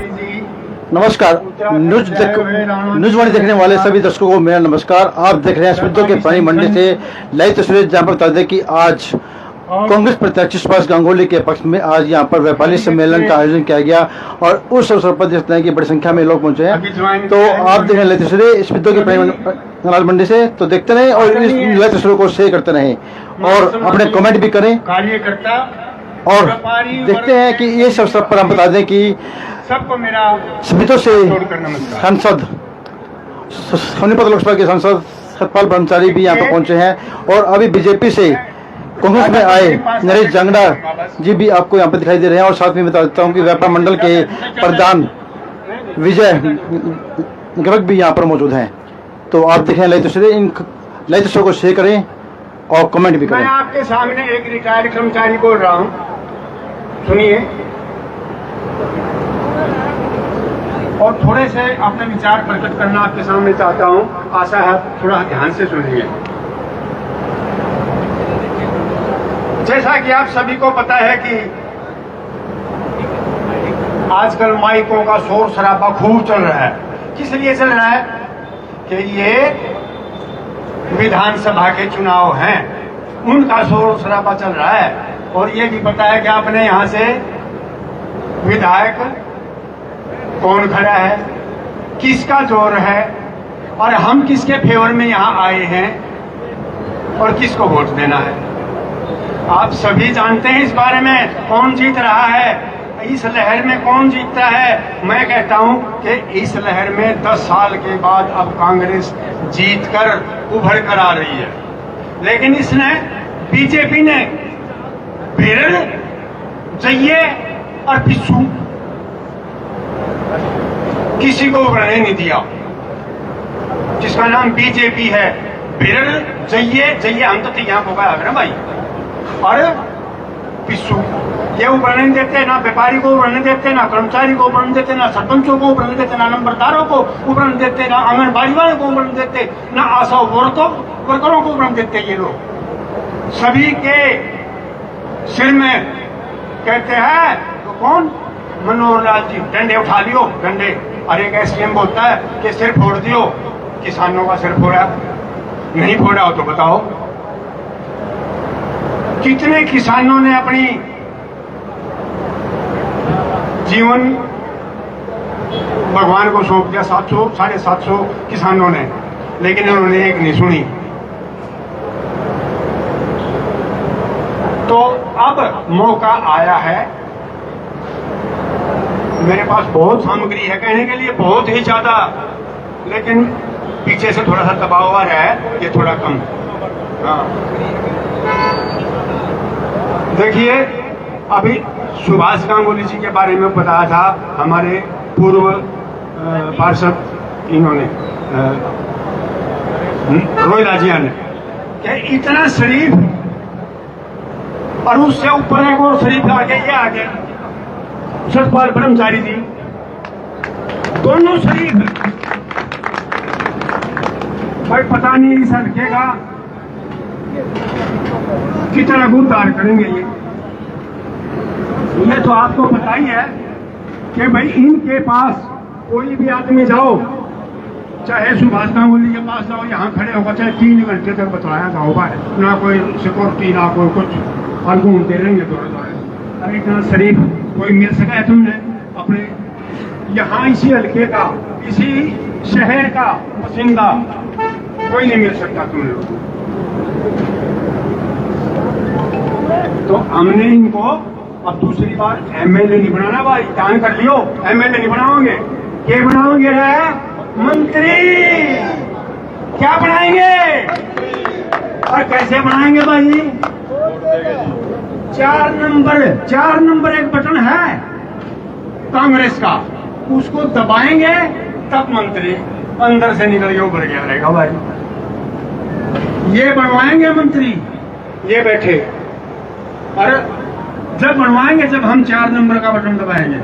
नमस्कार। न्यूज वाणी देखने वाले सभी दर्शकों को मेरा नमस्कार। आप देख रहे हैं स्मितो के प्राणी मंडी से लाइव तस्वीरें, जहां पर बता दें कि आज कांग्रेस प्रत्याशी सुभाष गांगुली के पक्ष में आज यहां पर व्यापारी सम्मेलन का आयोजन किया गया और उस अवसर पर देखते हैं कि बड़ी संख्या में लोग पहुंचे हैं। तो आप देख रहे हैं लाइव तस्वीरें स्मितो के प्राणी मंडी से, तो देखते रहें और इस लाइव तस्वीरों को शेयर करते रहें और अपने कमेंट भी करें। कार्यकर्ता और देखते हैं कि इस अवसर पर हम बता दें कि सबको मेरा स्मितो से सांसद सोनीपत लोकसभा के सांसद सतपाल ब्रह्मचारी भी यहाँ पर पहुंचे हैं और अभी बीजेपी से कांग्रेस में आए नरेश जांगड़ा जी भी आपको यहाँ पर दिखाई दे रहे हैं और साथ में बता देता हूँ कि व्यापार मंडल के प्रधान विजय गर्ग भी यहाँ पर मौजूद हैं। तो आप देखें लाइव तस्वीरें, इन लाइव तस्वीरों को शेयर करें और कमेंट भी करें। मैं आपके सामने एक रिटायर्ड कर्मचारी बोल रहा हूँ, सुनिए और थोड़े से अपने विचार प्रकट करना आपके सामने चाहता हूँ। आशा है थोड़ा ध्यान से सुनिए। जैसा कि आप सभी को पता है कि आजकल माइकों का शोर शराबा खूब चल रहा है। किस लिए चल रहा है कि ये विधानसभा के चुनाव हैं, उनका शोर शराबा चल रहा है और ये भी पता है कि आपने यहाँ से विधायक कौन खड़ा है, किसका जोर है और हम किसके फेवर में यहाँ आए हैं और किसको वोट देना है। आप सभी जानते हैं इस बारे में कौन जीत रहा है, इस लहर में कौन जीतता है। मैं कहता हूं कि इस लहर में 10 साल के बाद अब कांग्रेस जीतकर उभर कर आ रही है, लेकिन इसने बीजेपी ने बिरड़, जइये और पिस्सू किसी को उभरने नहीं दिया। जिसका नाम बीजेपी है, बिरड़, जइये हम तो यहाँ को गया ना भाई, और पिस्सू ये उभरने नहीं देते, ना व्यापारी को उभरने देते, ना कर्मचारी को उभरने देते, ना सरपंचों को उभरने देते, ना नंबरदारों को उभरने देते, ना आंगनबाड़ी वालों को उभरने देते, ना आशा वर्करों को उभरने देते। ये लोग सभी के सिर में कहते हैं तो कौन, मनोहर लाल जी, डंडे उठा लियो डंडे। और एक एसडीएम बोलता है कि सिर फोड़ दियो, किसानों का सिर फोड़ा, नहीं फोड़ा हो तो बताओ। कितने किसानों ने अपनी जीवन भगवान को सौंप दिया, 700 750 किसानों ने, लेकिन उन्होंने एक नहीं सुनी। तो अब मौका आया है, मेरे पास बहुत सामग्री है कहने के लिए, बहुत ही ज्यादा, लेकिन पीछे से थोड़ा सा दबाव आ रहा है, ये थोड़ा कम। हाँ देखिए, अभी सुभाष गांगुली जी के बारे में बताया था हमारे पूर्व पार्षद इन्होंने रोहिलाजिया ने, कि इतना शरीफ और उससे ऊपर एक और शरीफ आगे, ये आगे सतपाल ब्रह्मचारी जी, दोनों शरीफ। भाई पता नहीं इस हल्के का कितना गुरदार करेंगे ये तो आपको पता ही है कि भाई इनके पास कोई भी आदमी जाओ, चाहे सुभाष गांगुली के पास जाओ, यहाँ खड़े होकर चाहे 3 घंटे तक बताया जाओ भाई, ना कोई सिक्योरिटी ना कोई कुछ, और घूमते रहेंगे दौड़े दौड़े। अरे इतना शरीफ कोई मिल सका है तुमने अपने यहाँ, इसी हल्के का, इसी शहर का बासिंदा कोई नहीं मिल सकता तुम लोग। तो हमने इनको अब दूसरी बार एमएलए नहीं बनाना भाई, ध्यान कर लियो, एमएलए नहीं बनाओगे, क्या बनाओगे रे? मंत्री। क्या बनाएंगे और कैसे बनाएंगे भाई? 4 नंबर एक बटन है कांग्रेस का, उसको दबाएंगे तब मंत्री अंदर से निकल के उभर गया रहेगा भाई। ये बनवाएंगे मंत्री, ये बैठे, और जब बनवाएंगे जब हम 4 नंबर का बटन दबाएंगे।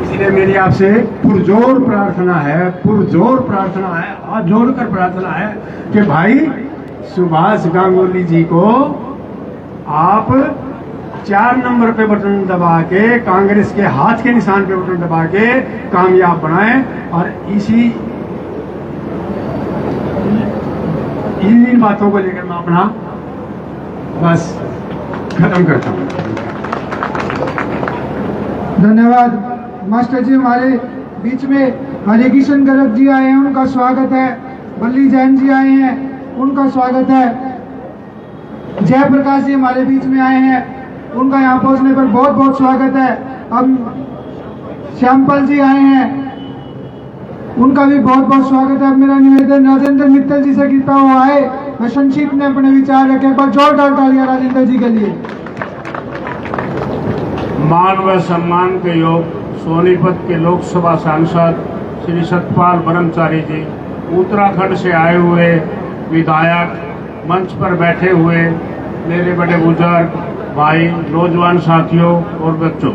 इसलिए मेरी आपसे पुरजोर प्रार्थना है, हाथ जोड़कर प्रार्थना है कि भाई सुभाष गांगुली जी को आप 4 नंबर पे बटन दबा के, कांग्रेस के हाथ के निशान पे बटन दबा के कामयाब बनाएं। और इन बातों को लेकर मैं अपना बस खत्म करता हूँ। धन्यवाद मास्टर जी। हमारे बीच में हरे किशन गर्ग जी आए हैं, उनका स्वागत है। बल्ली जैन जी आए हैं, उनका स्वागत है। जयप्रकाश जी हमारे बीच में आए हैं, उनका यहाँ पहुंचने पर बहुत बहुत स्वागत है। अब श्यामपाल जी आए हैं, उनका भी बहुत बहुत स्वागत है। अब मेरा निवेदन राजेंद्र मित्तल जी से कृपया वो आए, वे संक्षिप्त में अपने विचार रखें। एक बार जोरदार तालियां राजेंद्र जी के लिए। मान व सम्मान के योग सोनीपत के लोकसभा सांसद श्री सतपाल ब्रह्मचारी जी, उत्तराखंड से आए हुए विधायक, मंच पर बैठे हुए मेरे बड़े बुजुर्ग भाई, नौजवान साथियों और बच्चों,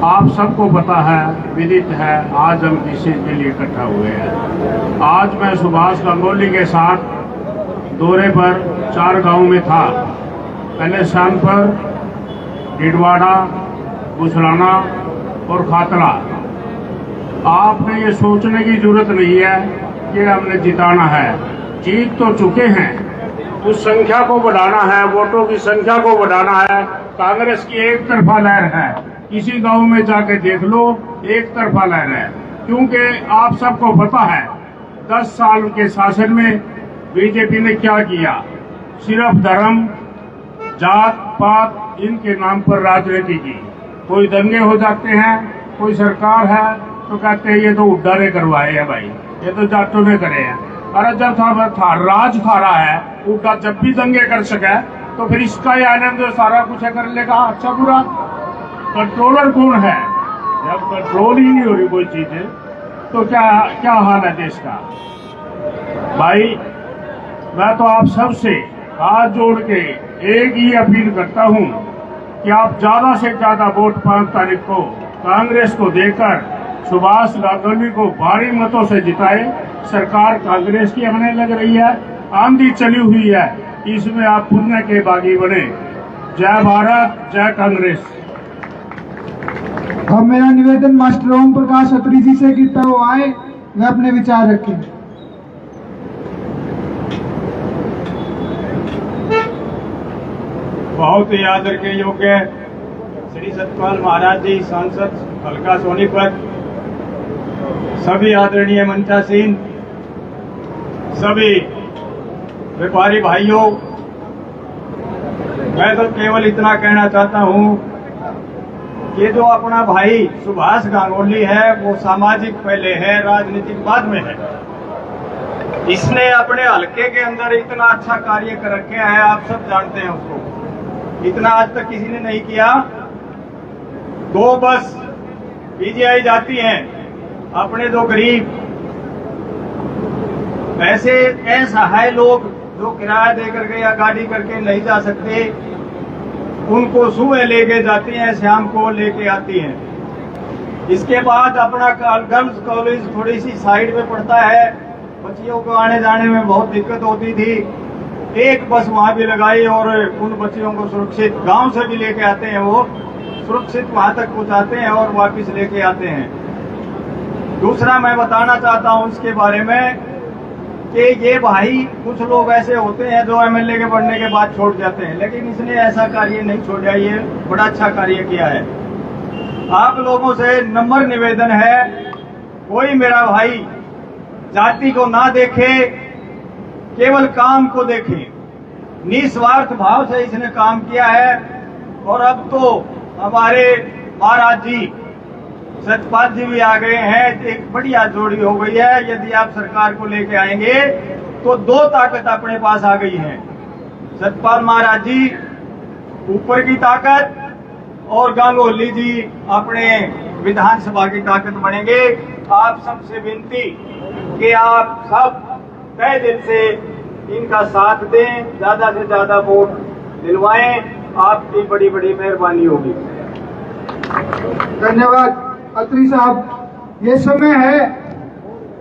आप सबको पता है, विदित है, आज हम किस चीज के लिए इकट्ठा हुए हैं। आज मैं सुभाष गंगोली के साथ दौरे पर 4 गांव में था। पहले शानपुर, डिडवाड़ा, बुसराना और खातला। आपने ये सोचने की जरूरत नहीं है कि हमने जिताना है, जीत तो चुके हैं। उस संख्या को बढ़ाना है, वोटों की संख्या को बढ़ाना है। कांग्रेस की एक तरफा लहर है, किसी गांव में जाके देख लो, एक तरफा लहर है। क्योंकि आप सबको पता है 10 साल के शासन में बीजेपी ने क्या किया। सिर्फ धर्म, जात पात इनके नाम पर राजनीति की। कोई दंगे हो जाते हैं, कोई सरकार है तो कहते हैं ये तो उड्डा ने करवाए हैं भाई, ये तो जाटों ने करे हैं। अरे जब था राज था रहा है, उड्डा जब भी दंगे कर सके तो फिर इसका ही आनंद सारा कुछ कर लेगा। अच्छा बुरा कंट्रोलर कौन है? जब कंट्रोल ही नहीं हो रही कोई चीज तो क्या हाल है देश का। भाई मैं तो आप सबसे हाथ जोड़ के एक ही अपील करता हूं कि आप ज्यादा से ज्यादा वोट 5 तारीख को कांग्रेस को देकर सुभाष गांगुली को भारी मतों से जिताए। सरकार कांग्रेस की बनने लग रही है, आंधी चली हुई है, इसमें आप पुण्य के बागी बने। जय भारत, जय कांग्रेस। अब मेरा निवेदन मास्टर ओम प्रकाश अत्री जी से कृपया वो आए, वे अपने विचार रखें। बहुत ही आदर के योग्य श्री सतपाल महाराज जी, सांसद हल्का सोनीपत, सभी आदरणीय मंचासीन, सभी व्यापारी भाइयों, मैं तो केवल इतना कहना चाहता हूं कि जो अपना भाई सुभाष गांगुली है वो सामाजिक पहले है, राजनीतिक बाद में है। इसने अपने हल्के के अंदर इतना अच्छा कार्य कर रखे है, आप सब जानते हैं उसको। इतना आज तक किसी ने नहीं किया। 2 बस पीजीआई जाती हैं, अपने 2 गरीब ऐसे असहाय लोग जो किराया देकर के या गाड़ी करके नहीं जा सकते, उनको सुबह लेके जाती हैं, शाम को लेके आती हैं। इसके बाद अपना गर्ल्स कॉलेज थोड़ी सी साइड में पड़ता है, बच्चियों को आने जाने में बहुत दिक्कत होती थी। एक बस वहां भी लगाई और उन बच्चियों को सुरक्षित गांव से भी लेके आते हैं, वो सुरक्षित वहां तक पहुंचाते हैं और वापस लेके आते हैं। दूसरा मैं बताना चाहता हूं इसके बारे में कि ये भाई कुछ लोग ऐसे होते हैं जो एमएलए के बनने के बाद छोड़ जाते हैं, लेकिन इसने ऐसा कार्य नहीं छोड़ा, ये बड़ा अच्छा कार्य किया है। आप लोगों से नम्र निवेदन है, कोई मेरा भाई जाति को ना देखे, केवल काम को देखे। निस्वार्थ भाव से इसने काम किया है। और अब तो हमारे महाराज जी सतपाल जी भी आ गए हैं, एक बढ़िया जोड़ी हो गई है। यदि आप सरकार को लेके आएंगे तो 2 ताकत अपने पास आ गई है। सतपाल महाराज जी ऊपर की ताकत और गांगुली जी अपने विधानसभा की ताकत बनेंगे। आप सबसे विनती कि आप सब तहे दिल से इनका साथ दें, ज्यादा से ज्यादा वोट दिलवाएं, आपकी बड़ी बड़ी मेहरबानी होगी। धन्यवाद अत्री साहब। ये समय है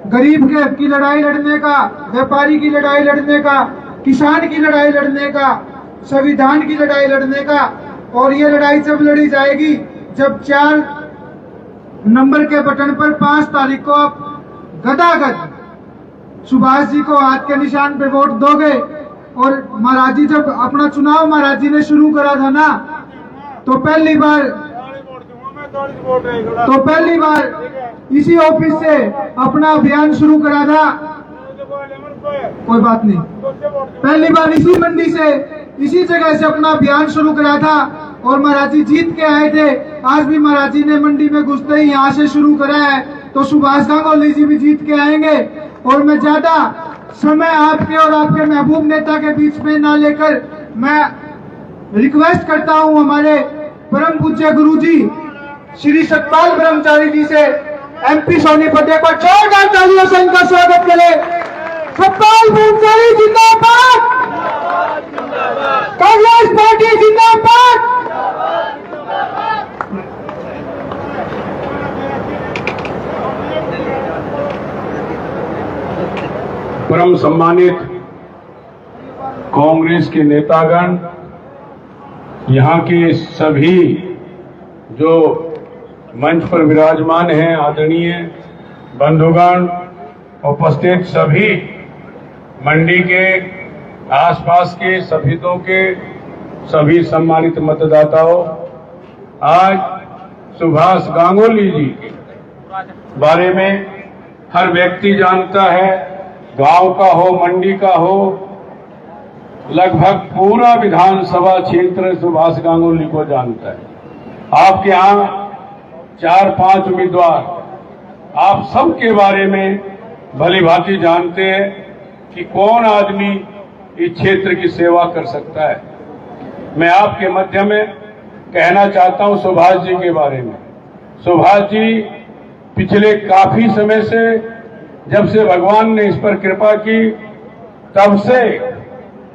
गरीब के हक की लड़ाई लड़ने का, व्यापारी की लड़ाई लड़ने का, किसान की लड़ाई लड़ने का, संविधान की लड़ाई लड़ने का। और ये लड़ाई जब लड़ी जाएगी जब 4 नंबर के बटन पर 5 तारीख को आप गदागद सुभाष जी को हाथ के निशान पे वोट दोगे। और महाराज जी जब अपना चुनाव महाराज जी ने शुरू करा था ना, तो पहली बार इसी ऑफिस से अपना अभियान शुरू करा था। कोई बात नहीं, पहली बार इसी मंडी से, इसी जगह से अपना अभियान शुरू करा था और महाराज जी जीत के आए थे। आज भी महाराज जी ने मंडी में घुसते ही यहाँ से शुरू करा है, तो सुभाष गांगुली जी भी जीत के आएंगे। और मैं ज्यादा समय आपके और आपके महबूब नेता के बीच में ना लेकर मैं रिक्वेस्ट करता हूँ हमारे परम पूज्य गुरु जी श्री सतपाल ब्रह्मचारी जी से, MP सोनीपत एक बार जोरदार तालियों से इनका स्वागत करें। सतपाल ब्रह्मचारी जिंदाबाद, कांग्रेस पार्टी जिंदाबाद। परम सम्मानित कांग्रेस के नेतागण, यहाँ के सभी जो मंच पर विराजमान हैं, आदरणीय बंधुगण, उपस्थित सभी मंडी के आसपास के सभी हितों के सभी सम्मानित मतदाताओं, आज सुभाष गांगुली जी के बारे में हर व्यक्ति जानता है। गांव का हो, मंडी का हो, लगभग पूरा विधानसभा क्षेत्र सुभाष गांगुली को जानता है। आपके यहाँ 4-5 उम्मीदवार, आप सबके बारे में भली भांति जानते हैं कि कौन आदमी इस क्षेत्र की सेवा कर सकता है। मैं आपके मध्य में कहना चाहता हूं सुभाष जी के बारे में। सुभाष जी पिछले काफी समय से, जब से भगवान ने इस पर कृपा की, तब से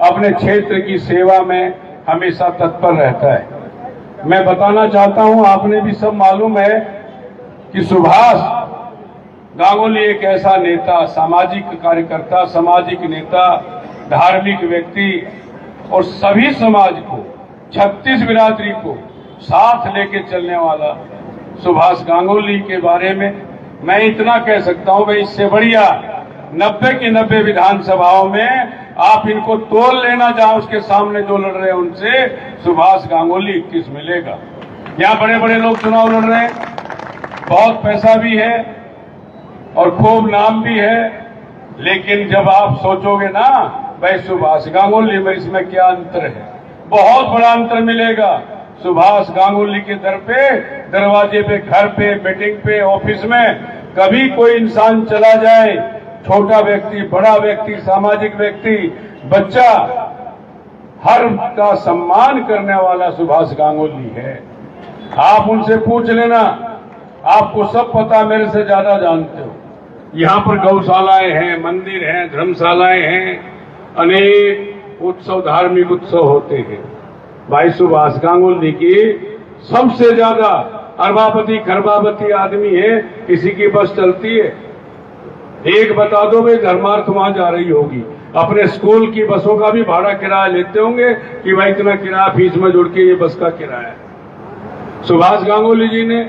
अपने क्षेत्र की सेवा में हमेशा तत्पर रहता है। मैं बताना चाहता हूं, आपने भी सब मालूम है कि सुभाष गांगुली एक ऐसा नेता, सामाजिक कार्यकर्ता, सामाजिक नेता, धार्मिक व्यक्ति और सभी समाज को, 36 बिरादरी को साथ लेके चलने वाला सुभाष गांगुली के बारे में मैं इतना कह सकता हूं। भाई इससे बढ़िया 90 की 90 विधानसभाओं में आप इनको तोल लेना, जहां उसके सामने जो लड़ रहे हैं उनसे सुभाष गांगुली 21 मिलेगा। यहाँ बड़े बड़े लोग चुनाव लड़ रहे हैं, बहुत पैसा भी है और खूब नाम भी है, लेकिन जब आप सोचोगे ना भाई सुभाष गांगुली में इसमें क्या अंतर है, बहुत बड़ा अंतर मिलेगा। सुभाष गांगुली के दर पे, दरवाजे पे, घर पे, मीटिंग पे, ऑफिस में कभी कोई इंसान चला जाए, छोटा व्यक्ति, बड़ा व्यक्ति, सामाजिक व्यक्ति, बच्चा, हर का सम्मान करने वाला सुभाष गांगुली है। आप उनसे पूछ लेना, आपको सब पता, मेरे से ज्यादा जानते हो। यहाँ पर गौशालाएं हैं, मंदिर हैं, धर्मशालाएं हैं, अनेक उत्सव, धार्मिक उत्सव होते हैं। भाई सुभाष गांगुली की सबसे ज्यादा अरबापति खरबापति आदमी है, किसी की बस चलती है। एक बता दो भाई, धर्मार्थ वहां जा रही होगी, अपने स्कूल की बसों का भी भाड़ा किराया लेते होंगे कि भाई इतना किराया फीस में जुड़ के ये बस का किराया है। सुभाष गांगुली जी ने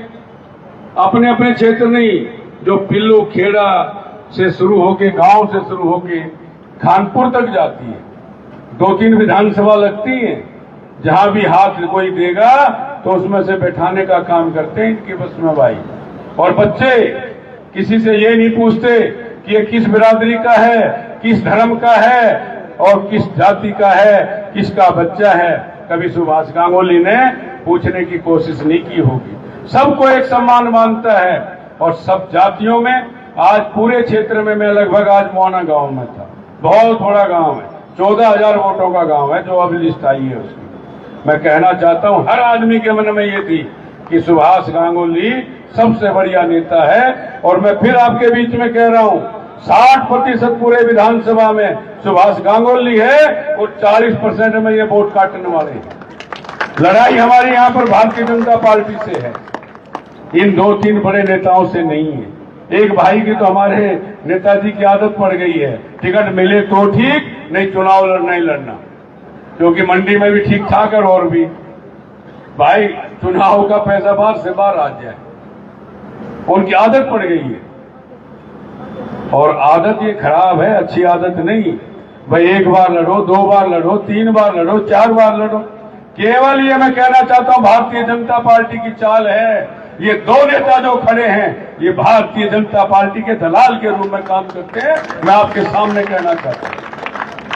अपने अपने क्षेत्र नहीं, जो पिल्लू खेड़ा से शुरू होके, गांव से शुरू होके खानपुर तक जाती है, 2-3 विधानसभा लगती है, जहां भी हाथ कोई देगा तो उसमें से बैठाने का काम करते हैं इनकी बस में भाई। और बच्चे किसी से ये नहीं पूछते कि ये किस बिरादरी का है, किस धर्म का है और किस जाति का है, किसका बच्चा है। कभी सुभाष गांगुली ने पूछने की कोशिश नहीं की होगी। सबको एक सम्मान मानता है और सब जातियों में। आज पूरे क्षेत्र में, मैं लगभग आज मोहना गांव में था, बहुत बड़ा गांव है, 14,000 वोटों का गांव है, जो अभी लिस्ट आई है उसकी। मैं कहना चाहता हूं, हर आदमी के मन में ये थी कि सुभाष गांगुली सबसे बढ़िया नेता है। और मैं फिर आपके बीच में कह रहा हूं, 60% पूरे विधानसभा में सुभाष गांगुली है और 40% में ये वोट काटने वाले हैं। लड़ाई हमारी यहाँ पर भारतीय जनता पार्टी से है, इन 2-3 बड़े नेताओं से नहीं है। एक भाई की तो हमारे नेताजी की आदत पड़ गई है, टिकट मिले तो ठीक, नहीं चुनाव लड़ना ही लड़ना, क्योंकि मंडी में भी ठीक ठाक है और भी। भाई चुनाव का पैसा बाहर से बाहर आ जाए, उनकी आदत पड़ गई है। और आदत ये खराब है, अच्छी आदत नहीं। भाई एक बार लड़ो, 2 बार लड़ो, 3 बार लड़ो, 4 बार लड़ो। केवल ये मैं कहना चाहता हूं, भारतीय जनता पार्टी की चाल है। ये 2 नेता जो खड़े हैं, ये भारतीय जनता पार्टी के दलाल के रूप में काम करते हैं। मैं आपके सामने कहना चाहता हूं,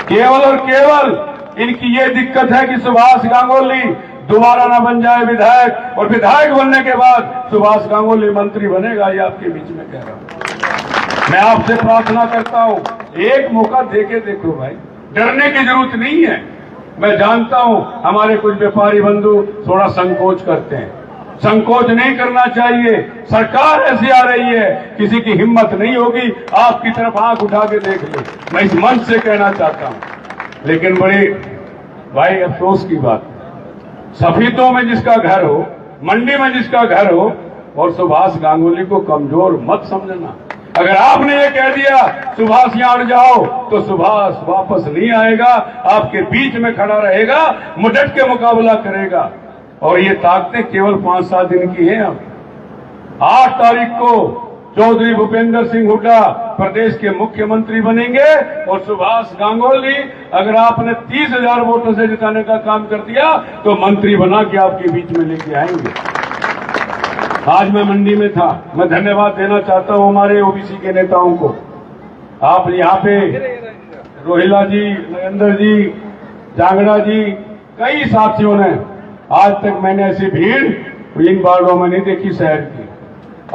केवल और केवल इनकी ये दिक्कत है कि सुभाष गांगुली दोबारा ना बन जाए विधायक, और विधायक बनने के बाद सुभाष गांगुली मंत्री बनेगा। ये आपके बीच में कह रहा हूं। मैं आपसे प्रार्थना करता हूं, एक मौका देके देखो भाई, डरने की जरूरत नहीं है। मैं जानता हूं हमारे कुछ व्यापारी बंधु थोड़ा संकोच करते हैं, संकोच नहीं करना चाहिए। सरकार ऐसी आ रही है, किसी की हिम्मत नहीं होगी आपकी तरफ आंख उठा के देख ले। मैं इस मंच से कहना चाहता हूं। लेकिन बड़ी भाई अफसोस की बात, सफीतों में जिसका घर हो, मंडी में जिसका घर हो, और सुभाष गांगुली को कमजोर मत समझना। अगर आपने ये कह दिया सुभाष यहां अड़ जाओ, तो सुभाष वापस नहीं आएगा, आपके बीच में खड़ा रहेगा, मुडट के मुकाबला करेगा। और ये ताकतें केवल 5-7 दिन की हैं। अब 8 तारीख को चौधरी भूपेंद्र सिंह हुड्डा प्रदेश के मुख्यमंत्री बनेंगे, और सुभाष गांगुली अगर आपने 30,000 वोटों से जिताने का काम कर दिया तो मंत्री बना के आपके बीच में लेके आएंगे। आज मैं मंडी में था, मैं धन्यवाद देना चाहता हूं हमारे ओबीसी के नेताओं को। आप यहाँ पे रोहिला जी, नरेंद्र जी, जांगड़ा जी, कई साथियों ने, आज तक मैंने ऐसी भीड़ इन वार्डों में नहीं देखी शहर की,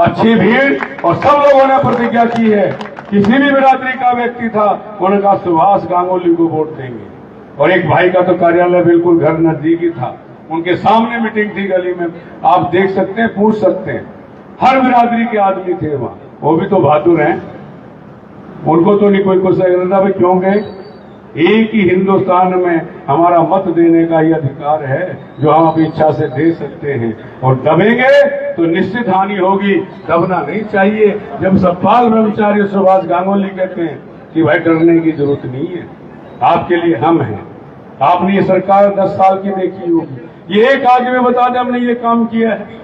अच्छी भीड़। और सब लोगों ने प्रतिज्ञा की है, किसी भी बिरादरी का व्यक्ति था, उन्होंने कहा सुभाष गांगुली को वोट देंगे। और एक भाई का तो कार्यालय बिल्कुल घर नजदीक ही था, उनके सामने मीटिंग थी गली में, आप देख सकते हैं, पूछ सकते हैं। हर बिरादरी के आदमी थे वहां, वो भी तो बहादुर हैं, उनको तो नहीं कोई कुछ करता। भाई क्यों गए? एक ही हिंदुस्तान में हमारा मत देने का ही अधिकार है, जो हम अपनी इच्छा से दे सकते हैं। और दबेंगे तो निश्चित हानि होगी, दबना नहीं चाहिए। जब सतपाल ब्रह्मचारी सुभाष गांगुली कहते हैं कि भाई डरने की जरूरत नहीं है, आपके लिए हम हैं। आपने ये सरकार 10 साल की देखी होगी, ये एक आदमी बता दें हमने ये काम किया है।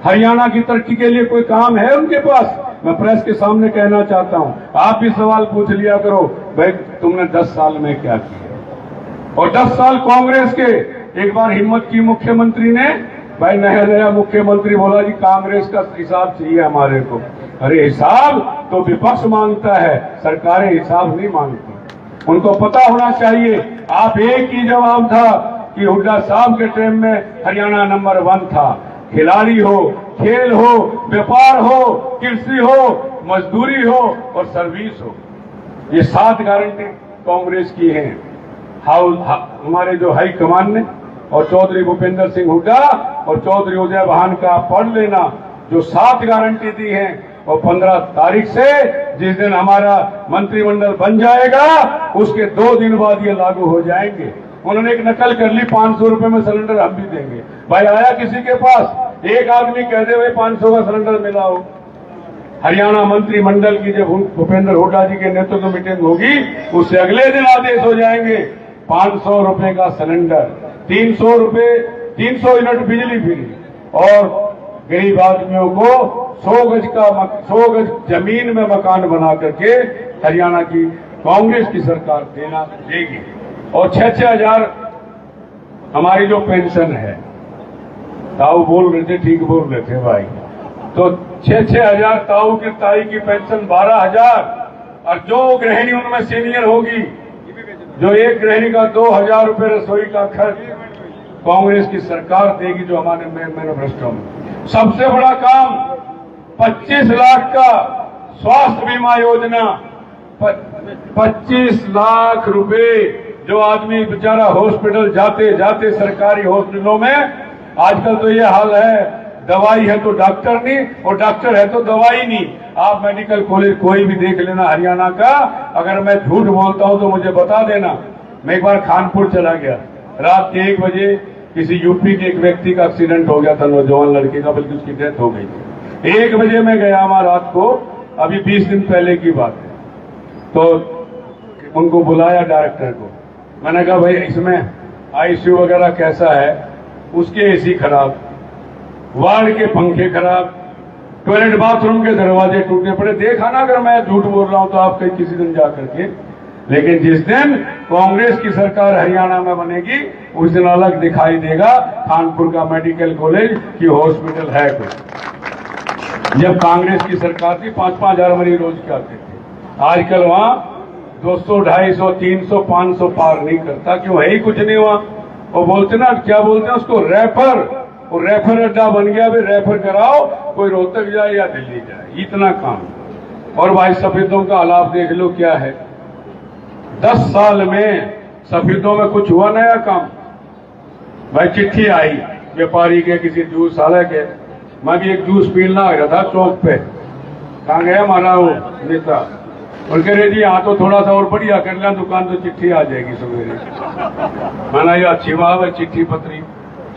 हरियाणा की तरक्की के लिए कोई काम है उनके पास? मैं प्रेस के सामने कहना चाहता हूं, आप भी सवाल पूछ लिया करो, भाई तुमने 10 साल में क्या किया? और 10 साल कांग्रेस के, एक बार हिम्मत की मुख्यमंत्री ने, भाई नया मुख्यमंत्री बोला जी कांग्रेस का हिसाब चाहिए हमारे को। अरे हिसाब तो विपक्ष मांगता है, सरकारें हिसाब नहीं मांगती। उनको पता होना चाहिए। आप एक ही जवाब था कि हुड्डा साहब के टाइम में हरियाणा नंबर 1 था। खिलाड़ी हो, खेल हो, व्यापार हो, कृषि हो, मजदूरी हो और सर्विस हो, ये 7 गारंटी कांग्रेस की हैं। हमारे जो हाई कमान ने और चौधरी भूपेंद्र सिंह हुड्डा और चौधरी उदय भान का पढ़ लेना, जो 7 गारंटी दी हैं, और 15 तारीख से जिस दिन हमारा मंत्रिमंडल बन जाएगा उसके 2 दिन बाद ये लागू हो जाएंगे। उन्होंने एक नकल कर ली, 500 रुपए में सिलेंडर हम भी देंगे। भाई आया किसी के पास एक आदमी कह दे भाई 500 का सिलेंडर मिला हो? हरियाणा मंत्रिमंडल की जब भूपेंद्र हुड्डा जी के नेतृत्व में मीटिंग होगी, उससे अगले दिन आदेश हो जाएंगे 500 रुपए का सिलेंडर, 300 यूनिट बिजली फ्री, और गरीब आदमियों को 100 गज जमीन में मकान बना करके हरियाणा की कांग्रेस की सरकार देगी। और 6-6 हजार हमारी जो पेंशन है, ताऊ बोल रहे थे, ठीक बोल रहे थे भाई, तो 6-6 हजार ताऊ की ताई की पेंशन 12,000, और जो गृहिणी उनमें सीनियर होगी, जो एक गृहिणी का 2,000 रुपए रसोई का खर्च कांग्रेस की सरकार देगी, जो हमारे मैनिफेस्टो में। सबसे बड़ा काम 25 लाख का स्वास्थ्य बीमा योजना, 25 लाख रुपए, जो आदमी बेचारा हॉस्पिटल जाते जाते, सरकारी हॉस्पिटलों में आजकल तो ये हाल है, दवाई है तो डॉक्टर नहीं, और डॉक्टर है तो दवाई नहीं। आप मेडिकल कॉलेज कोई भी देख लेना हरियाणा का, अगर मैं झूठ बोलता हूं तो मुझे बता देना। मैं एक बार खानपुर चला गया, रात के 1 बजे किसी यूपी के एक व्यक्ति का एक्सीडेंट हो गया था, नौजवान लड़के का, बल्कि उसकी डेथ हो गई थी। 1 बजे मैं गया वहां रात को, अभी 20 दिन पहले की बात है। तो उनको बुलाया डायरेक्टर को, मैंने कहा भाई इसमें आईसीयू वगैरह कैसा है? उसके एसी खराब, वार्ड के पंखे खराब, टॉयलेट बाथरूम के दरवाजे टूटने पड़े। देखा ना, अगर मैं झूठ बोल रहा हूं तो आप कहीं किसी दिन जा करके। लेकिन जिस दिन कांग्रेस की सरकार हरियाणा में बनेगी उस दिन अलग दिखाई देगा कानपुर का मेडिकल कॉलेज की हॉस्पिटल है कुछ। जब कांग्रेस की सरकार थी 5-5 हजार मरीज रोज के आते थे, आजकल वहां 200, 250, 300, 500 पार नहीं करता। क्यों? है ही कुछ नहीं वहां। वो बोलते ना, क्या बोलते हैं उसको, रेफर। वो रेफर अड्डा बन गया, भाई रेफर कराओ, कोई रोहतक जाए या दिल्ली जाए, इतना काम। और भाई सफेदों का हालात देख लो क्या है। 10 साल में सफेदों में कुछ हुआ नया काम? भाई चिट्ठी आई व्यापारी के, किसी जूस वाले के। मैं भी एक जूस पीना आ रहा था चौक पे, कहाँ गया हमारा वो नेता, और कह रहे जी यहाँ तो थोड़ा सा और बढ़िया कर लिया दुकान तो चिट्ठी आ जाएगी सवेरे। मैंने ये अच्छी बात है,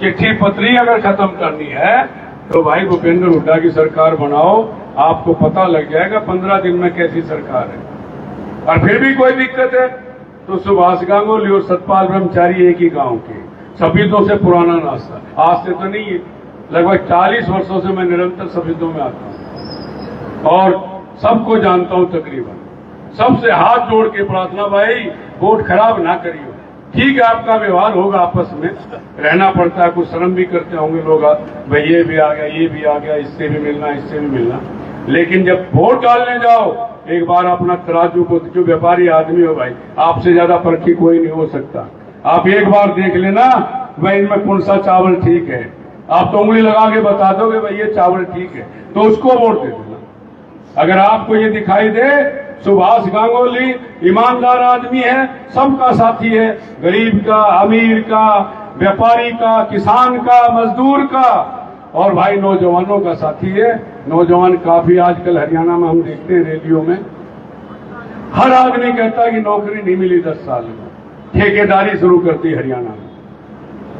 चिट्ठी पत्री अगर खत्म करनी है तो भाई भूपेंद्र हुड्डा की सरकार बनाओ, आपको पता लग जाएगा 15 दिन में कैसी सरकार है। और फिर भी कोई दिक्कत है तो सुभाष गांगुली और सतपाल ब्रह्मचारी एक ही गांव के, सफेदों से पुराना नाश्ता, आज से तो नहीं है, लगभग 40 वर्षों से मैं निरंतर सफेदों में आता हूं और सबको जानता हूं तकरीबन। सबसे हाथ जोड़ के प्रार्थना, भाई वोट खराब ना करियो। ठीक है, आपका व्यवहार होगा, आपस में रहना पड़ता है, कुछ शर्म भी करते होंगे लोग, भाई ये भी आ गया, ये भी आ गया, इससे भी मिलना, इससे भी मिलना। लेकिन जब वोट डालने जाओ एक बार अपना तराजू को, जो व्यापारी आदमी हो भाई, आपसे ज्यादा परखी कोई नहीं हो सकता। आप एक बार देख लेना भाई इनमें कौन सा चावल ठीक है, आप तो उंगली लगा के बता दोगे भाई ये चावल ठीक है, तो उसको वोट दे देना। अगर आपको ये दिखाई दे सुभाष गांगुली ईमानदार आदमी है, सबका साथी है, गरीब का, अमीर का, व्यापारी का, किसान का, मजदूर का, और भाई नौजवानों का साथी है। नौजवान काफी आजकल हरियाणा में हम देखते हैं रैलियों में, हर आदमी कहता है कि नौकरी नहीं मिली 10 साल में, ठेकेदारी शुरू करती हरियाणा में।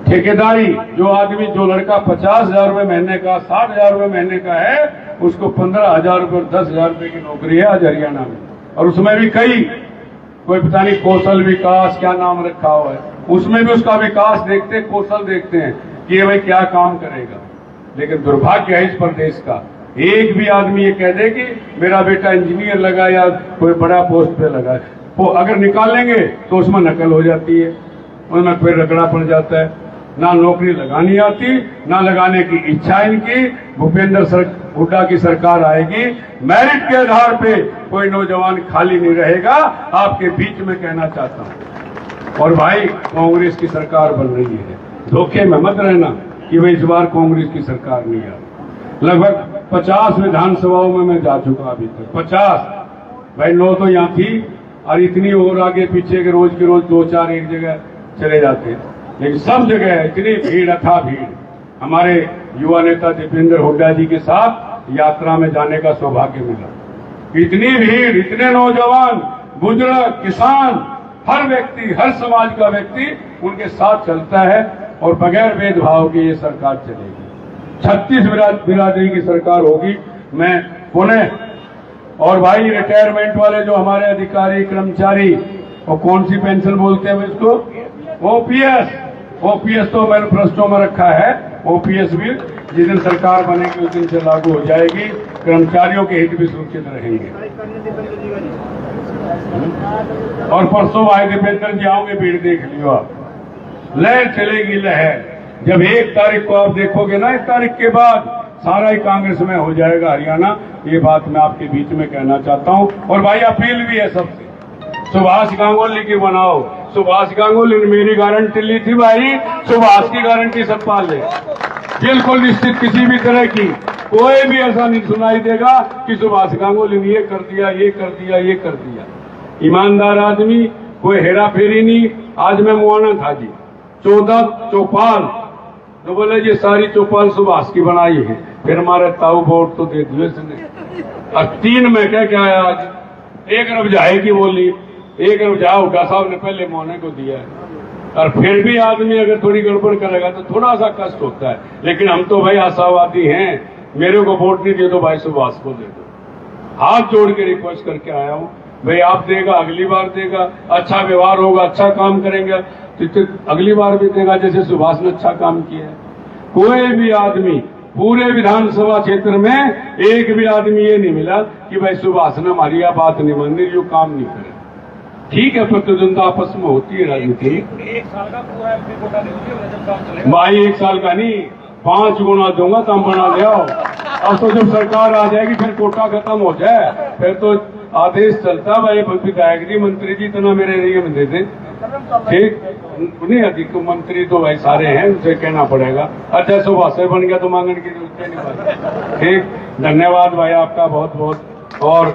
ठेकेदारी, जो लड़का 50,000 रुपए महीने का, 60,000 रुपए महीने का है, उसको 15,000 रुपए और 10,000 रुपए की नौकरी है आज हरियाणा में। और उसमें भी कोई पता नहीं कौशल विकास क्या नाम रखा हुआ है, उसमें भी उसका विकास देखते, कौशल देखते हैं कि ये भाई क्या काम करेगा। लेकिन दुर्भाग्य है इस प्रदेश का, एक भी आदमी ये कह दे कि मेरा बेटा इंजीनियर लगा या कोई बड़ा पोस्ट पे लगा है, वो अगर निकालेंगे तो उसमें नकल हो जाती है, उसमें कोई रगड़ा पड़ जाता है। ना नौकरी लगानी आती, ना लगाने की इच्छा इनकी। भूपेंद्र हुड्डा की सरकार आएगी, मेरिट के आधार पे कोई नौजवान खाली नहीं रहेगा, आपके बीच में कहना चाहता हूं। और भाई कांग्रेस की सरकार बन रही है, धोखे में मत रहना कि भाई इस बार कांग्रेस की सरकार नहीं आई। लगभग 50 विधानसभाओं में मैं जा चुका अभी तक, 50। भाई 9 तो यहाँ थी और इतनी और आगे पीछे के रोज 2-4 एक जगह चले जाते हैं, लेकिन सब जगह इतनी भीड़, अथा भीड़। हमारे युवा नेता दीपेंद्र हुड्डा जी के साथ यात्रा में जाने का सौभाग्य मिला। इतनी भीड़, इतने नौजवान, बुजुर्ग, किसान, हर व्यक्ति, हर समाज का व्यक्ति उनके साथ चलता है और बगैर भेदभाव के ये सरकार चलेगी। 36 बिरादरी की सरकार होगी। मैं पुनः, और भाई रिटायरमेंट वाले जो हमारे अधिकारी कर्मचारी, और कौन सी पेंशन बोलते हैं इसको, ओपीएस तो मैनिफेस्टो में रखा है। ओपीएस भी जिस दिन सरकार बनेगी उस दिन से लागू हो जाएगी, कर्मचारियों के हित भी सुरक्षित रहेंगे। और परसों भाई दीपेंद्र जी आओगे, भीड़ देख लियो आप, लहर चलेगी लहर। जब 1 तारीख को आप देखोगे ना, 1 तारीख के बाद सारा ही कांग्रेस में हो जाएगा हरियाणा। ये बात मैं आपके बीच में कहना चाहता हूं। और भाई अपील भी है सबसे, सुभाष गांगुली की बनाओ। सुभाष गांगुली ने मेरी गारंटी ली थी भाई, सुभाष की गारंटी सतपाल ले, बिल्कुल निश्चित। किसी भी तरह की कोई भी ऐसा नहीं सुनाई देगा कि सुभाष गांगुली ने ये कर दिया, ये कर दिया, ये कर दिया। ईमानदार आदमी, कोई हेरा फेरी नहीं। आज मैं मुआना था जी, 14 चौपाल, तो बोले ये सारी चौपाल सुभाष की बनाई है। फिर हमारे ताऊ वोट तो दे दिए इसने। और 3 में क्या आया आज, एक रफ्जाई की बोली, एक रफ्जा हुड्डा साहब ने पहले मोहने को दिया है। और फिर भी आदमी अगर थोड़ी गड़बड़ करेगा तो थोड़ा सा कष्ट होता है। लेकिन हम तो भाई आशावादी हैं, मेरे को वोट नहीं दे दो भाई, सुभाष को दे दो। हाथ जोड़ के रिक्वेस्ट करके आया हूं भाई, आप देगा, अगली बार देगा, अच्छा व्यवहार होगा, अच्छा काम करेंगे तो अगली बार भी देगा, जैसे सुभाष ने अच्छा काम किया है। कोई भी आदमी पूरे विधानसभा क्षेत्र में एक भी आदमी ये नहीं मिला कि भाई सुभाषना हमारी आप बात नहीं मान रही, जो काम नहीं करे। ठीक है, प्रतिद्वंदा आपस में होती है राजनीति। एक साल का पूरा एमपी कोटा दे दीजिए, जब काम चलेगा। भाई 1 साल का नहीं, 5 गुना दूंगा, तब बना ले आओ। अब तो जब सरकार आ जाएगी फिर कोटा खत्म हो जाए, फिर तो आदेश चलता भाई विधायक जी मंत्री जी इतना मेरे एरिया में दे दें। ठीक नहीं, अधिक मंत्री तो भाई सारे हैं, उसे कहना पड़ेगा। अच्छा सुभाषर बन गया तो मांगने की जरूरत नहीं पड़ती। ठीक, धन्यवाद भाई आपका बहुत बहुत। और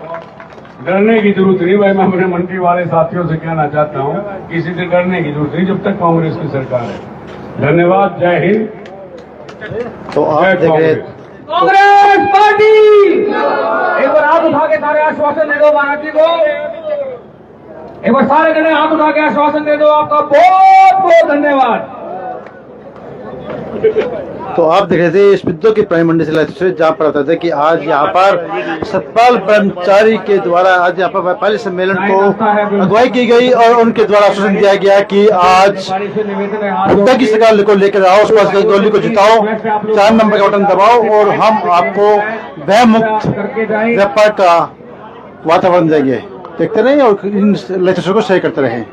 डरने की जरूरत नहीं भाई, मैं अपने मंत्री वाले साथियों से कहना चाहता हूँ, किसी से डरने की जरूरत नहीं जब तक कांग्रेस की सरकार है। धन्यवाद, जय हिंद। तो आप जय देख रहे कांग्रेस पार्टी एक बार हाथ उठा के सारे आश्वासन दे दो महाराज जी को। एक बार सारे जने हाथ उठा के आश्वासन दे दो। आपका बहुत बहुत धन्यवाद। तो आप देख रहे थे इस विद्युत की प्राणी मंडी से लाइव तस्वीर, जहाँ पर बताते थे कि आज यहाँ पर सतपाल ब्रह्मचारी के द्वारा आज यहाँ पर व्यापारी सम्मेलन को अगुवाई की गई और उनके द्वारा आश्वासन दिया गया कि आज हुड्डा की सरकार को लेकर आओ, सुभाष गंगोली को जिताओ, 4 नंबर का बटन दबाओ और हम आपको भय मुक्त व्यापार का वातावरण देंगे। देखते रहें और इन लाइव तस्वीर को शेयर करते रहें।